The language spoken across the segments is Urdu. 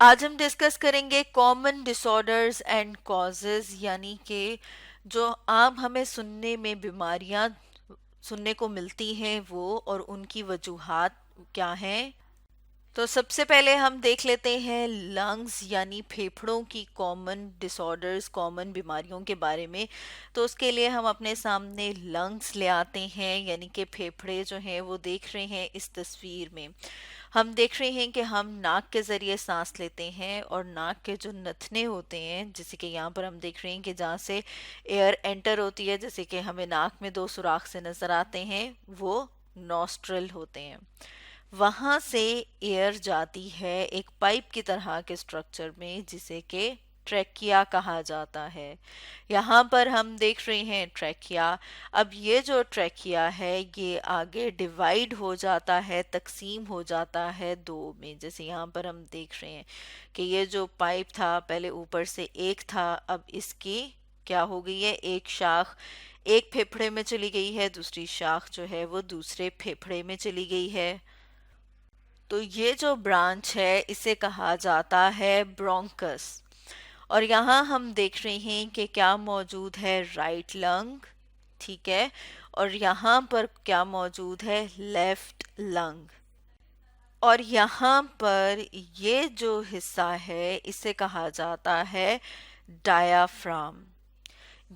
آج ہم ڈسکس کریں گے common disorders and causes, یعنی کہ جو عام ہمیں سننے میں بیماریاں سننے کو ملتی ہیں وہ، اور ان کی وجوہات کیا ہیں۔ تو سب سے پہلے ہم دیکھ لیتے ہیں لنگز یعنی پھیپھڑوں کی کامن ڈس آرڈرز، کامن بیماریوں کے بارے میں۔ تو اس کے لیے ہم اپنے سامنے لنگز لے آتے ہیں، یعنی کہ پھیپھڑے جو ہیں وہ دیکھ رہے ہیں اس تصویر میں۔ ہم دیکھ رہے ہیں کہ ہم ناک کے ذریعے سانس لیتے ہیں، اور ناک کے جو نتھنے ہوتے ہیں، جیسے کہ یہاں پر ہم دیکھ رہے ہیں کہ جہاں سے ایئر انٹر ہوتی ہے، جیسے کہ ہمیں ناک میں دو سوراخ سے نظر آتے ہیں، وہ نوسٹرل ہوتے ہیں۔ وہاں سے ایئر جاتی ہے ایک پائپ کی طرح کے سٹرکچر میں، جسے کہ ٹریکیا کہا جاتا ہے۔ یہاں پر ہم دیکھ رہے ہیں ٹریکیا۔ اب یہ جو ٹریکیا ہے یہ آگے ڈیوائیڈ ہو جاتا ہے، تقسیم ہو جاتا ہے دو میں، جیسے یہاں پر ہم دیکھ رہے ہیں کہ یہ جو پائپ تھا پہلے اوپر سے ایک تھا، اب اس کی کیا ہو گئی ہے، ایک شاخ ایک پھیپھڑے میں چلی گئی ہے، دوسری شاخ جو ہے وہ دوسرے پھیپھڑے میں چلی گئی ہے۔ تو یہ جو برانچ ہے اسے کہا جاتا ہے برونکس۔ اور یہاں ہم دیکھ رہے ہیں کہ کیا موجود ہے، رائٹ لنگ، ٹھیک ہے، اور یہاں پر کیا موجود ہے، لیفٹ لنگ۔ اور یہاں پر یہ جو حصہ ہے اسے کہا جاتا ہے ڈایافرام۔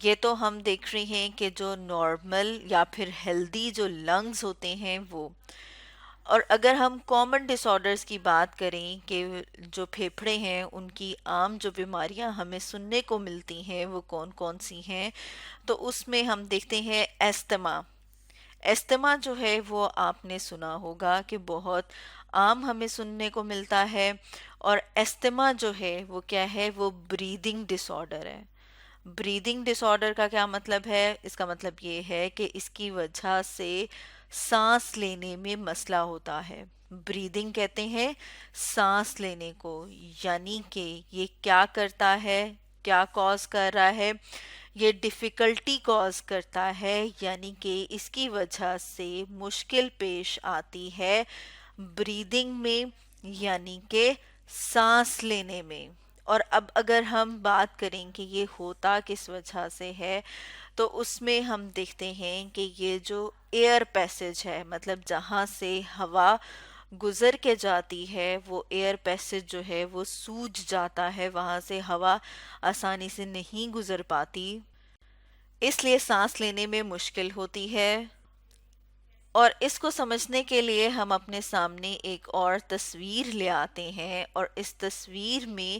یہ تو ہم دیکھ رہے ہیں کہ جو نارمل یا پھر ہیلدی جو لنگز ہوتے ہیں وہ۔ اور اگر ہم کامن ڈس آرڈرز کی بات کریں کہ جو پھیپھڑے ہیں ان کی عام جو بیماریاں ہمیں سننے کو ملتی ہیں وہ کون کون سی ہیں، تو اس میں ہم دیکھتے ہیں ایستما۔ ایستما جو ہے وہ آپ نے سنا ہوگا کہ بہت عام ہمیں سننے کو ملتا ہے، اور ایستما جو ہے وہ کیا ہے، وہ بریدنگ ڈس آرڈر ہے۔ بریدنگ ڈس آرڈر کا کیا مطلب ہے، اس کا مطلب یہ ہے کہ اس کی وجہ سے سانس لینے میں مسئلہ ہوتا ہے۔ بریدنگ کہتے ہیں سانس لینے کو، یعنی کہ یہ کیا کرتا ہے، کیا کاز کر رہا ہے، یہ ڈیفیکلٹی کاز کرتا ہے، یعنی کہ اس کی وجہ سے مشکل پیش آتی ہے بریدنگ میں، یعنی کہ سانس لینے میں۔ اور اب اگر ہم بات کریں کہ یہ ہوتا کس وجہ سے ہے، تو اس میں ہم دیکھتے ہیں کہ یہ جو ایئر پیسج ہے، مطلب جہاں سے ہوا گزر کے جاتی ہے، وہ ایئر پیسج جو ہے وہ سوج جاتا ہے، وہاں سے ہوا آسانی سے نہیں گزر پاتی، اس لیے سانس لینے میں مشکل ہوتی ہے۔ اور اس کو سمجھنے کے لیے ہم اپنے سامنے ایک اور تصویر لے آتے ہیں، اور اس تصویر میں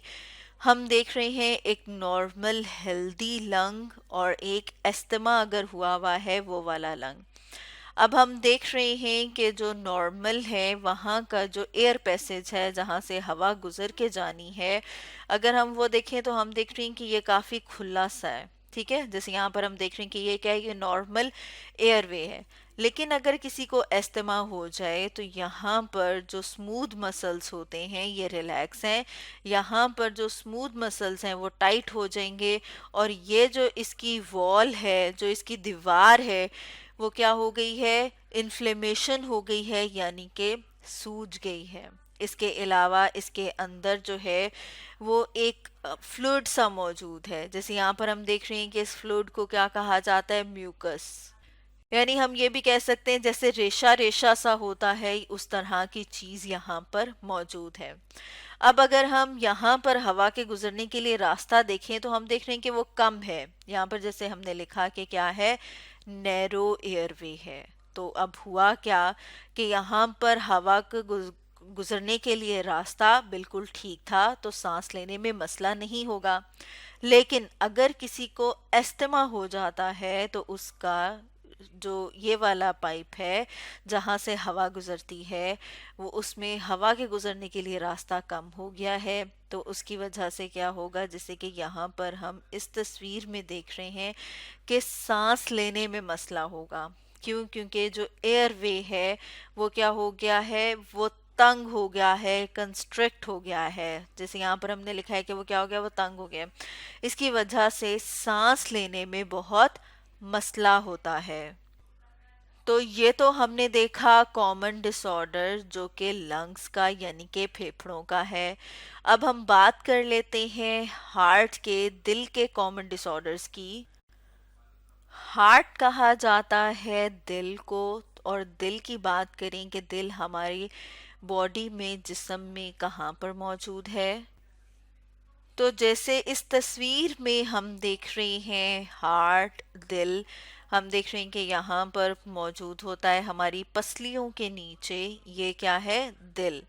ہم دیکھ رہے ہیں ایک نارمل ہیلدی لنگ اور ایک استما اگر ہوا ہوا ہے وہ والا لنگ۔ اب ہم دیکھ رہے ہیں کہ جو نارمل ہے وہاں کا جو ایئر پیسج ہے جہاں سے ہوا گزر کے جانی ہے، اگر ہم وہ دیکھیں تو ہم دیکھ رہے ہیں کہ یہ کافی کھلا سا ہے، ٹھیک ہے، جیسے یہاں پر ہم دیکھ رہے ہیں کہ یہ کیا ہے، یہ نارمل ایئر وے ہے۔ لیکن اگر کسی کو ایستما ہو جائے تو یہاں پر جو سموتھ مسلز ہوتے ہیں یہ ریلیکس ہیں، یہاں پر جو سموتھ مسلز ہیں وہ ٹائٹ ہو جائیں گے، اور یہ جو اس کی وال ہے، جو اس کی دیوار ہے، وہ کیا ہو گئی ہے، انفلیمیشن ہو گئی ہے، یعنی کہ سوج گئی ہے۔ اس کے علاوہ اس کے اندر جو ہے وہ ایک فلوئڈ سا موجود ہے، جیسے یہاں پر ہم دیکھ رہے ہیں کہ اس فلوئڈ کو کیا کہا جاتا ہے، میوکس۔ یعنی ہم یہ بھی کہہ سکتے ہیں جیسے ریشہ ریشہ سا ہوتا ہے، اس طرح کی چیز یہاں پر موجود ہے۔ اب اگر ہم یہاں پر ہوا کے گزرنے کے لیے راستہ دیکھیں تو ہم دیکھ رہے ہیں کہ وہ کم ہے، یہاں پر جیسے ہم نے لکھا کہ کیا ہے، نیرو ایئر وے ہے۔ تو اب ہوا کیا کہ یہاں پر ہوا کے گزرنے کے لیے راستہ بالکل ٹھیک تھا، تو سانس لینے میں مسئلہ نہیں ہوگا۔ لیکن اگر کسی کو استما ہو جاتا ہے تو اس کا جو یہ والا پائپ ہے جہاں سے ہوا گزرتی ہے، وہ اس میں ہوا کے گزرنے کے لیے راستہ کم ہو گیا ہے، تو اس کی وجہ سے کیا ہوگا، جیسے کہ یہاں پر ہم اس تصویر میں دیکھ رہے ہیں کہ سانس لینے میں مسئلہ ہوگا۔ کیوں؟ کیونکہ جو ایئر وے ہے وہ کیا ہو گیا ہے، وہ تنگ ہو گیا ہے، کنسٹرکٹ ہو گیا ہے، جیسے یہاں پر ہم نے لکھا ہے کہ وہ کیا ہو گیا، وہ تنگ ہو گیا۔ اس کی وجہ سے سانس لینے میں بہت مسئلہ ہوتا ہے، تو یہ تو ہم نے دیکھا کامن ڈس آرڈر جو کہ لنگس کا یعنی کہ پھیپھڑوں کا ہے. اب ہم بات کر لیتے ہیں ہارٹ کے دل کے کامن ڈس آرڈرز کی. ہارٹ کہا جاتا ہے دل کو، اور دل کی بات کریں کہ دل ہماری باڈی میں جسم میں کہاں پر موجود ہے. تو جیسے اس تصویر میں ہم دیکھ رہے ہیں ہارٹ دل، ہم دیکھ رہے ہیں کہ یہاں پر موجود ہوتا ہے ہماری پسلیوں کے نیچے. یہ کیا ہے؟ دل.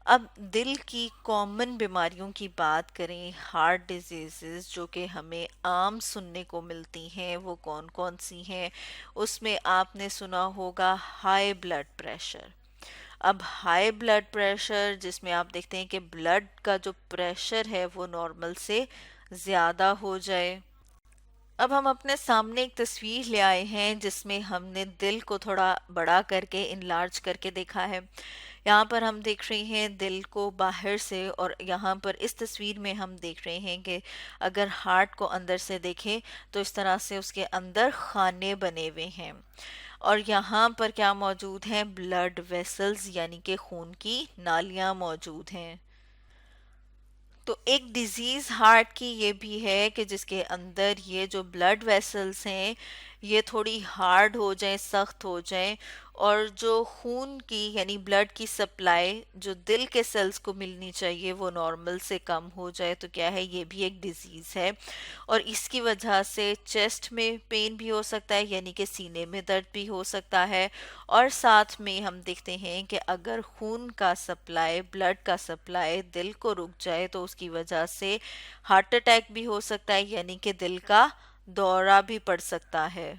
اب دل کی کامن بیماریوں کی بات کریں، ہارٹ ڈیزیزز جو کہ ہمیں عام سننے کو ملتی ہیں وہ کون کون سی ہیں؟ اس میں آپ نے سنا ہوگا ہائی بلڈ پریشر. اب ہائی بلڈ پریشر جس میں آپ دیکھتے ہیں کہ بلڈ کا جو پریشر ہے وہ نارمل سے زیادہ ہو جائے. اب ہم اپنے سامنے ایک تصویر لے آئے ہیں جس میں ہم نے دل کو تھوڑا بڑا کر کے انلارج کر کے دیکھا ہے. یہاں پر ہم دیکھ رہے ہیں دل کو باہر سے، اور یہاں پر اس تصویر میں ہم دیکھ رہے ہیں کہ اگر ہارٹ کو اندر سے دیکھیں تو اس طرح سے اس کے اندر خانے بنے ہوئے ہیں. اور یہاں پر کیا موجود ہیں؟ بلڈ ویسلز یعنی کہ خون کی نالیاں موجود ہیں. تو ایک ڈیزیز ہارٹ کی یہ بھی ہے کہ جس کے اندر یہ جو بلڈ ویسلز ہیں یہ تھوڑی ہارڈ ہو جائیں، سخت ہو جائیں، اور جو خون کی یعنی بلڈ کی سپلائی جو دل کے سیلز کو ملنی چاہیے وہ نارمل سے کم ہو جائے. تو کیا ہے؟ یہ بھی ایک ڈیزیز ہے، اور اس کی وجہ سے چیسٹ میں پین بھی ہو سکتا ہے یعنی کہ سینے میں درد بھی ہو سکتا ہے. اور ساتھ میں ہم دیکھتے ہیں کہ اگر خون کا سپلائی، بلڈ کا سپلائی دل کو رک جائے تو اس کی وجہ سے ہارٹ اٹیک بھی ہو سکتا ہے یعنی کہ دل کا دورہ بھی پڑ سکتا ہے.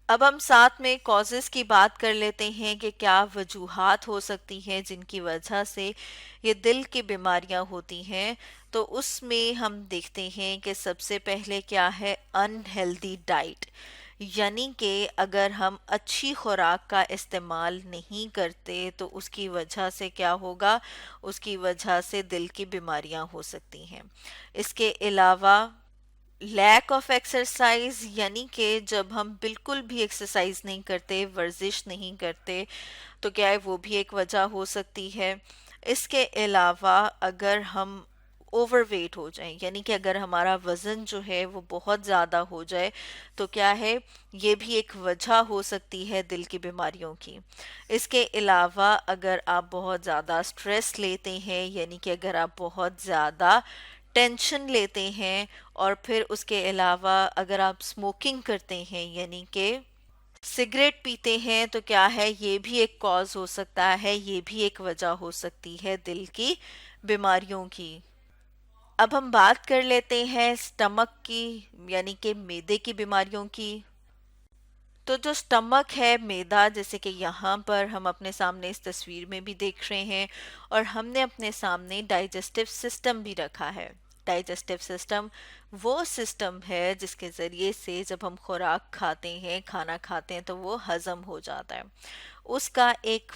اب ہم ساتھ میں کازز کی بات کر لیتے ہیں کہ کیا وجوہات ہو سکتی ہیں جن کی وجہ سے یہ دل کی بیماریاں ہوتی ہیں. تو اس میں ہم دیکھتے ہیں کہ سب سے پہلے کیا ہے؟ In healthy diet. یعنی کہ اگر ہم اچھی خوراک کا استعمال نہیں کرتے تو اس کی وجہ سے کیا ہوگا؟ اس کی وجہ سے دل کی بیماریاں ہو سکتی ہیں. اس کے علاوہ لیک آف ایکسرسائز یعنی کہ جب ہم بالکل بھی ایکسرسائز نہیں کرتے، ورزش نہیں کرتے، تو کیا ہے وہ بھی ایک وجہ ہو سکتی ہے. اس کے علاوہ اگر ہم اوور ویٹ ہو جائیں یعنی کہ اگر ہمارا وزن جو ہے وہ بہت زیادہ ہو جائے تو کیا ہے؟ یہ بھی ایک وجہ ہو سکتی ہے دل کی بیماریوں کی. اس کے علاوہ اگر آپ بہت زیادہ سٹریس لیتے ہیں یعنی کہ اگر آپ بہت زیادہ ٹینشن لیتے ہیں، اور پھر اس کے علاوہ اگر آپ اسموکنگ کرتے ہیں یعنی کہ سگریٹ پیتے ہیں تو کیا ہے؟ یہ بھی ایک کاز ہو سکتا ہے، یہ بھی ایک وجہ ہو سکتی ہے دل کی بیماریوں کی. اب ہم بات کر لیتے ہیں سٹمک کی یعنی کہ معدے کی بیماریوں کی. تو جو سٹمک ہے، معدہ، جیسے کہ یہاں پر ہم اپنے سامنے اس تصویر میں بھی دیکھ رہے ہیں، اور ہم نے اپنے سامنے ڈائجسٹو سسٹم بھی رکھا ہے. ڈائجسٹو سسٹم وہ سسٹم ہے جس کے ذریعے سے جب ہم خوراک کھاتے ہیں، کھانا کھاتے ہیں تو وہ ہضم ہو جاتا ہے. اس کا ایک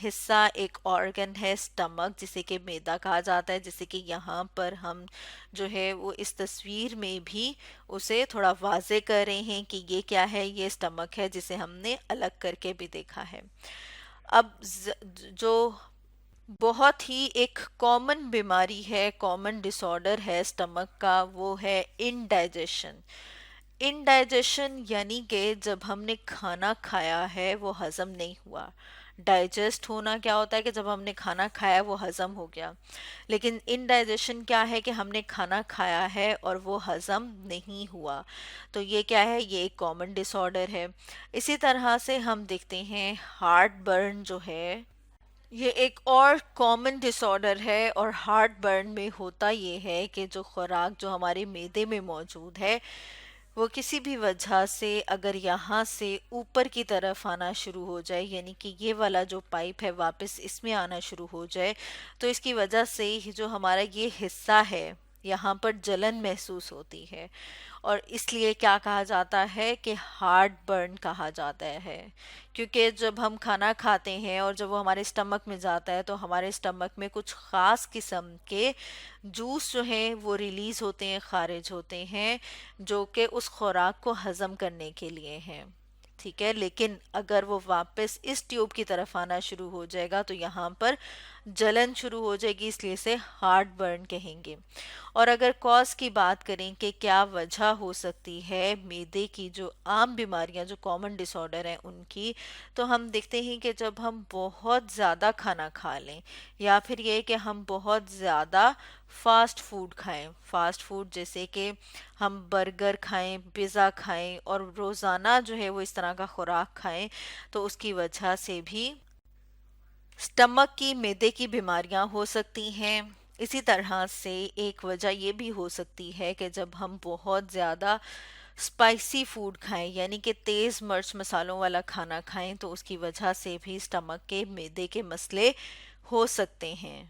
حصہ، ایک آرگن ہے سٹمک جسے کہ معدہ کہا جاتا ہے، جسے کہ یہاں پر ہم جو ہے وہ اس تصویر میں بھی اسے تھوڑا واضح کر رہے ہیں کہ یہ کیا ہے؟ یہ سٹمک ہے جسے ہم نے الگ کر کے بھی دیکھا ہے. اب جو بہت ہی ایک کامن بیماری ہے، کامن ڈس آرڈر ہے سٹمک کا، وہ ہے انڈائجیشن. انڈائجیشن یعنی کہ جب ہم نے کھانا کھایا ہے وہ ہضم نہیں ہوا. ڈائجسٹ ہونا کیا ہوتا ہے کہ جب ہم نے کھانا کھایا وہ ہضم ہو گیا، لیکن انڈائجیشن کیا ہے کہ ہم نے کھانا کھایا ہے اور وہ ہضم نہیں ہوا. تو یہ کیا ہے؟ یہ ایک کامن ڈس آرڈر ہے. اسی طرح سے ہم دیکھتے ہیں ہارٹ برن جو ہے، یہ ایک اور کامن ڈس آرڈر ہے. اور ہارٹ برن میں ہوتا یہ ہے کہ جو خوراک جو ہمارے معدے میں موجود ہے وہ کسی بھی وجہ سے اگر یہاں سے اوپر کی طرف آنا شروع ہو جائے یعنی کہ یہ والا جو پائپ ہے واپس اس میں آنا شروع ہو جائے تو اس کی وجہ سے جو ہمارا یہ حصہ ہے یہاں پر جلن محسوس ہوتی ہے، اور اس لیے کیا کہا جاتا ہے کہ ہارٹ برن کہا جاتا ہے. کیونکہ جب ہم کھانا کھاتے ہیں اور جب وہ ہمارے اسٹمک میں جاتا ہے تو ہمارے اسٹمک میں کچھ خاص قسم کے جوس جو ہیں وہ ریلیز ہوتے ہیں، خارج ہوتے ہیں، جو کہ اس خوراک کو ہضم کرنے کے لیے ہیں. ٹھیک ہے، لیکن اگر وہ واپس اس ٹیوب کی طرف آنا شروع ہو جائے گا تو یہاں پر جلن شروع ہو جائے گی، اس لیے اسے ہارٹ برن کہیں گے۔ اور اگر کاز کی بات کریں کہ کیا وجہ ہو سکتی ہے معدے کی جو عام بیماریاں، جو کامن ڈس آرڈر ہیں ان کی، تو ہم دیکھتے ہیں کہ جب ہم بہت زیادہ کھانا کھا لیں یا پھر یہ کہ ہم بہت زیادہ فاسٹ فوڈ کھائیں، فاسٹ فوڈ جیسے کہ ہم برگر کھائیں، پیزا کھائیں اور روزانہ جو ہے وہ اس طرح کا خوراک کھائیں، تو اس کی وجہ سے بھی سٹمک کی، معدے کی بیماریاں ہو سکتی ہیں۔ اسی طرح سے ایک وجہ یہ بھی ہو سکتی ہے کہ جب ہم بہت زیادہ اسپائسی فوڈ کھائیں، یعنی کہ تیز مرچ مسالوں والا کھانا کھائیں، تو اس کی وجہ سے بھی سٹمک کے، معدے کے مسئلے ہو سکتے ہیں۔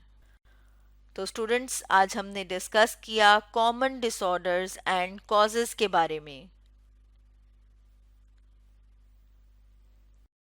تو اسٹوڈنٹس، آج ہم نے ڈسکس کیا common disorders and causes کے بارے میں۔